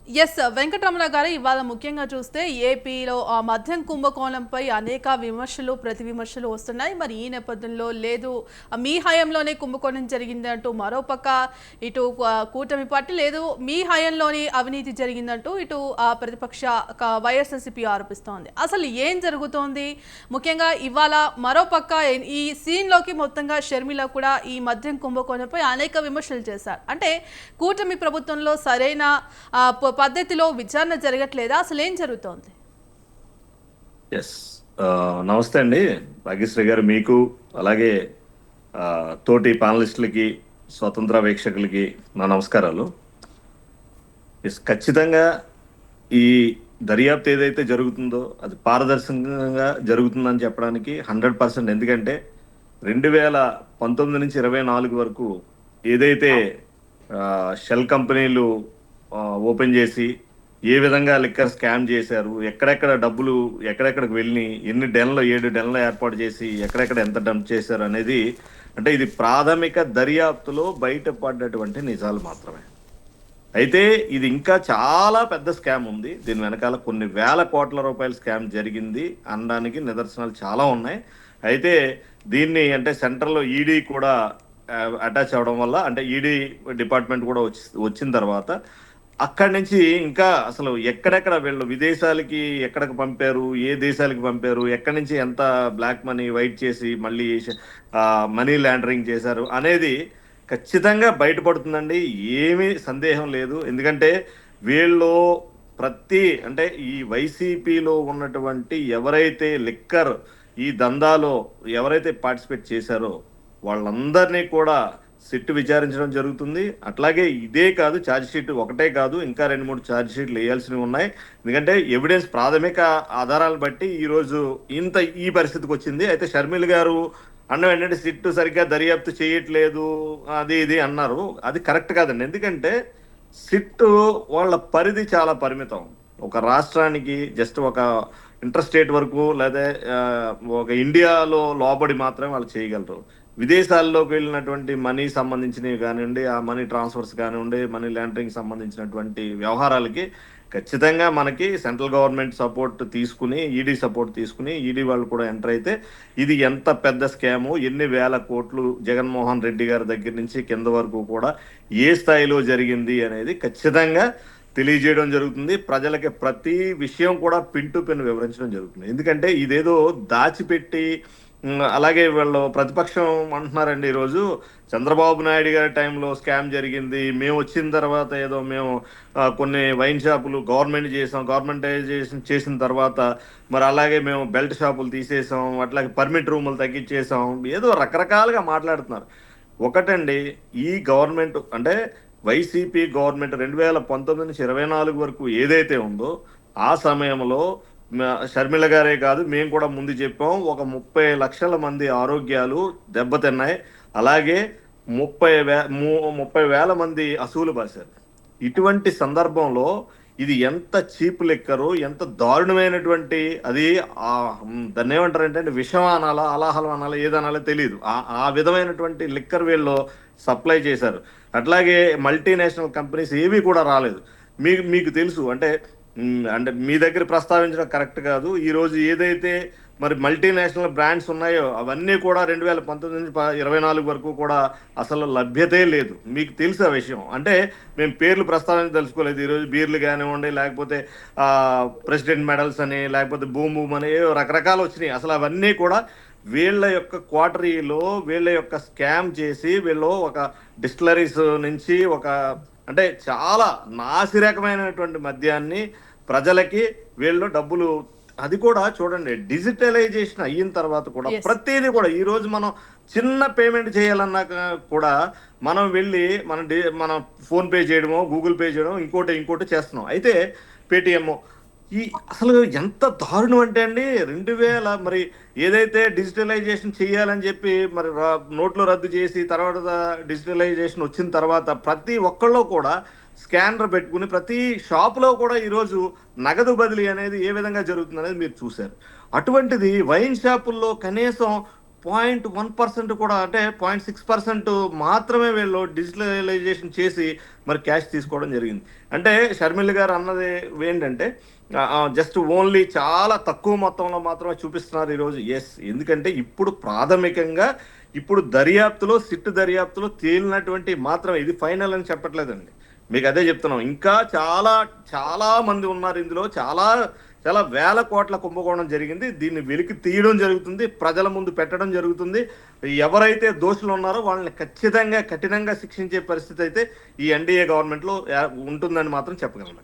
Yes Venkataramana గారు, ఇవాళ ముఖ్యంగా చూస్తే ఏపీలో ఆ మద్యం కుంభకోణంపై అనేక విమర్శలు ప్రతి విమర్శలు వస్తున్నాయి. మరి ఈ నేపథ్యంలో లేదు మీ హయాంలోనే కుంభకోణం జరిగిందంటూ మరోపక్క ఇటు కూటమి పార్టీ, లేదు మీ హయాంలోని అవినీతి జరిగిందంటూ ఇటు ప్రతిపక్ష వైఎస్ఆర్సీపీ ఆరోపిస్తోంది. అసలు ఏం జరుగుతోంది? ముఖ్యంగా ఇవాళ మరోపక్క ఈ సీన్లోకి మొత్తంగా షర్మిల కూడా ఈ మద్యం కుంభకోణంపై అనేక విమర్శలు చేశారు. అంటే కూటమి ప్రభుత్వంలో సరైన పద్ధతిలో విచారణ జరగట్లేదా? అసలు ఏం జరుగుతోంది? ఎస్. నమస్తే అండి భాగ్యశ్రీ గారు, మీకు అలాగే తోటి పానలిస్టులకి, స్వతంత్ర వీక్షకులకి నా నమస్కారాలు. ఎస్, ఖచ్చితంగా ఈ దర్యాప్తు ఏదైతే జరుగుతుందో అది పారదర్శకంగా జరుగుతుందని చెప్పడానికి 100%. ఎందుకంటే 2019 నుంచి 24 వరకు ఏదైతే షెల్ కంపెనీలు ఓపెన్ చేసి ఏ విధంగా లిక్కర్ స్కామ్ చేశారు, ఎక్కడెక్కడ డబ్బులు ఎక్కడెక్కడికి వెళ్ళి, ఎన్ని డెన్లు 7 డెన్లు ఏర్పాటు చేసి ఎక్కడెక్కడ ఎంత డంప్ చేశారు అనేది, అంటే ఇది ప్రాథమిక దర్యాప్తులో బయటపడ్డటువంటి నిజాలు మాత్రమే. అయితే ఇది ఇంకా చాలా పెద్ద స్కామ్ ఉంది. దీని వెనకాల కొన్ని వేల కోట్ల రూపాయల స్కామ్ జరిగింది అనడానికి నిదర్శనాలు చాలా ఉన్నాయి. అయితే దీన్ని అంటే సెంట్రల్లో ఈడీ కూడా అటాచ్ అవ్వడం వల్ల, అంటే ఈడీ డిపార్ట్మెంట్ కూడా వచ్చిన తర్వాత అక్కడి నుంచి ఇంకా అసలు ఎక్కడెక్కడ వీళ్ళు విదేశాలకి ఎక్కడికి పంపారు, ఏ దేశాలకి పంపారు, ఎక్కడి నుంచి ఎంత బ్లాక్ మనీ వైట్ చేసి మళ్ళీ మనీ లాండరింగ్ చేశారు అనేది ఖచ్చితంగా బయటపడుతుందండి. ఏమీ సందేహం లేదు. ఎందుకంటే వీళ్ళు అంటే ఈ వైసీపీలో ఉన్నటువంటి ఎవరైతే లిక్కర్ ఈ దందాలో ఎవరైతే పార్టిసిపేట్ చేశారో వాళ్ళందరినీ కూడా సిట్ విచారించడం జరుగుతుంది. అట్లాగే ఇదే కాదు, ఛార్జ్ షీట్ ఒకటే కాదు, ఇంకా 2-3 ఛార్జ్ షీట్లు వేయాల్సినవి ఉన్నాయి. ఎందుకంటే ఎవిడెన్స్ ప్రాథమిక ఆధారాలు బట్టి ఈరోజు ఈ పరిస్థితికి వచ్చింది. అయితే షర్మిల గారు అన్నం ఏంటంటే సిట్ సరిగ్గా దర్యాప్తు చేయట్లేదు అది ఇది అన్నారు. అది కరెక్ట్ కాదండి. ఎందుకంటే సిట్ వాళ్ళ పరిధి చాలా పరిమితం. ఒక రాష్ట్రానికి జస్ట్ ఒక ఇంటర్ స్టేట్ వరకు, లేదా ఒక ఇండియాలో లోబడి మాత్రమే వాళ్ళు చేయగలరు. విదేశాల్లోకి వెళ్ళినటువంటి మనీ సంబంధించినవి కానివ్వండి, ఆ మనీ ట్రాన్స్ఫర్స్ కానివ్వండి, మనీ లాండరింగ్ సంబంధించినటువంటి వ్యవహారాలకి ఖచ్చితంగా మనకి సెంట్రల్ గవర్నమెంట్ సపోర్ట్ తీసుకుని, ఈడీ సపోర్ట్ తీసుకుని, ఈడీ వాళ్ళు కూడా ఎంటర్ అయితే ఇది ఎంత పెద్ద స్కాము, ఎన్ని వేల కోట్లు జగన్మోహన్ రెడ్డి గారి దగ్గర నుంచి కింద వరకు కూడా ఏ స్థాయిలో జరిగింది అనేది ఖచ్చితంగా తెలియజేయడం జరుగుతుంది. ప్రజలకి ప్రతి విషయం కూడా పిన్ టు పిన్ వివరించడం జరుగుతుంది. ఎందుకంటే ఇదేదో దాచిపెట్టి, అలాగే వీళ్ళు ప్రతిపక్షం అంటున్నారండి ఈరోజు చంద్రబాబు నాయుడు గారి టైంలో స్కామ్ జరిగింది, మేము వచ్చిన తర్వాత ఏదో మేము కొన్ని వైన్ షాపులు గవర్నమెంటైజేషన్ చేసిన తర్వాత మరి అలాగే మేము బెల్ట్ షాపులు తీసేసాం, అట్లాగే పర్మిట్ రూములు తగ్గించేసాం, ఏదో రకరకాలుగా మాట్లాడుతున్నారు. ఒకటండి, ఈ గవర్నమెంట్ అంటే వైసీపీ గవర్నమెంట్ 2019 నుంచి 24 వరకు ఏదైతే ఉందో ఆ సమయంలో షర్మిల గారే కాదు, మేము కూడా ముందు చెప్పాం, ఒక 30 లక్షల మంది ఆరోగ్యాలు దెబ్బతిన్నాయి, అలాగే 30,000 మంది అసూలు బాశారు. ఇటువంటి సందర్భంలో ఇది ఎంత చీప్ లిక్కరు, ఎంత దారుణమైనటువంటి, అది దాన్ని ఏమంటారంటే విషం అనాలా, అలాహలం అనాలా, ఏదనాలో తెలియదు, ఆ విధమైనటువంటి లిక్కర్ వీళ్ళు సప్లై చేశారు. అట్లాగే మల్టీనేషనల్ కంపెనీస్ ఏవి కూడా రాలేదు. మీకు తెలుసు, అంటే మీ దగ్గర ప్రస్తావించడం కరెక్ట్ కాదు. ఈరోజు ఏదైతే మరి మల్టీనేషనల్ బ్రాండ్స్ ఉన్నాయో అవన్నీ కూడా 2019 నుంచి 24 వరకు కూడా అసలు లభ్యతే లేదు. మీకు తెలుసు ఆ విషయం. అంటే మేము పేర్లు ప్రస్తావించదలుచుకోలేదు. ఈరోజు బీర్లు కానివ్వండి, లేకపోతే ప్రెసిడెంట్ మెడల్స్ అని, లేకపోతే బూమ్ బూమ్ అని రకరకాలు వచ్చినాయి. అసలు అవన్నీ కూడా వీళ్ళ యొక్క క్వార్టరీలో వీళ్ళ యొక్క స్కామ్ చేసి వీళ్ళు ఒక డిస్టిలరీస్ నుంచి అంటే చాలా నాసిరకమైనటువంటి మద్యాన్ని ప్రజలకి వీళ్ళు డబ్బులు, అది కూడా చూడండి, డిజిటలైజేషన్ అయిన తర్వాత కూడా ప్రతిదీ కూడా ఈరోజు మనం చిన్న పేమెంట్ చేయాలన్నా కూడా మనం వెళ్ళి మనం ఫోన్ పే చేయడమో, గూగుల్ పే చేయడం, ఇంకోటి చేస్తున్నాం. అయితే పేటిఎం అసలు ఎంత దారుణం అంటే అండి, 2000 మరి ఏదైతే డిజిటలైజేషన్ చేయాలని చెప్పి మరి నోట్లు రద్దు చేసి తర్వాత డిజిటలైజేషన్ వచ్చిన తర్వాత ప్రతి ఒక్కళ్ళు కూడా స్కానర్ పెట్టుకుని ప్రతి షాపులో కూడా ఈరోజు నగదు బదిలీ అనేది ఏ విధంగా జరుగుతుంది అనేది మీరు చూశారు. అటువంటిది వైన్ షాపుల్లో కనీసం 0.1% కూడా, అంటే 0.6% మాత్రమే వీళ్ళు డిజిటలైజేషన్ చేసి మరి క్యాష్ తీసుకోవడం జరిగింది. అంటే షర్మిల గారు అన్నది ఏంటంటే జస్ట్ ఓన్లీ చాలా తక్కువ మొత్తంలో మాత్రమే చూపిస్తున్నారు ఈరోజు. ఎస్, ఎందుకంటే ఇప్పుడు ప్రాథమికంగా ఇప్పుడు దర్యాప్తులో, సిట్ దర్యాప్తులో తేలినటువంటి మాత్రమే, ఇది ఫైనల్ అని చెప్పట్లేదండి, మీకు అదే చెప్తున్నాం. ఇంకా చాలా చాలా మంది ఉన్నారు ఇందులో, చాలా చాలా వేల కోట్ల కుంభకోణం జరిగింది. దీన్ని వెలికి తీయడం జరుగుతుంది, ప్రజల ముందు పెట్టడం జరుగుతుంది. ఎవరైతే దోషులు ఉన్నారో వాళ్ళని ఖచ్చితంగా కఠినంగా శిక్షించే పరిస్థితి అయితే ఈ ఎన్డీఏ గవర్నమెంట్లో ఉంటుందని మాత్రం చెప్పగలను.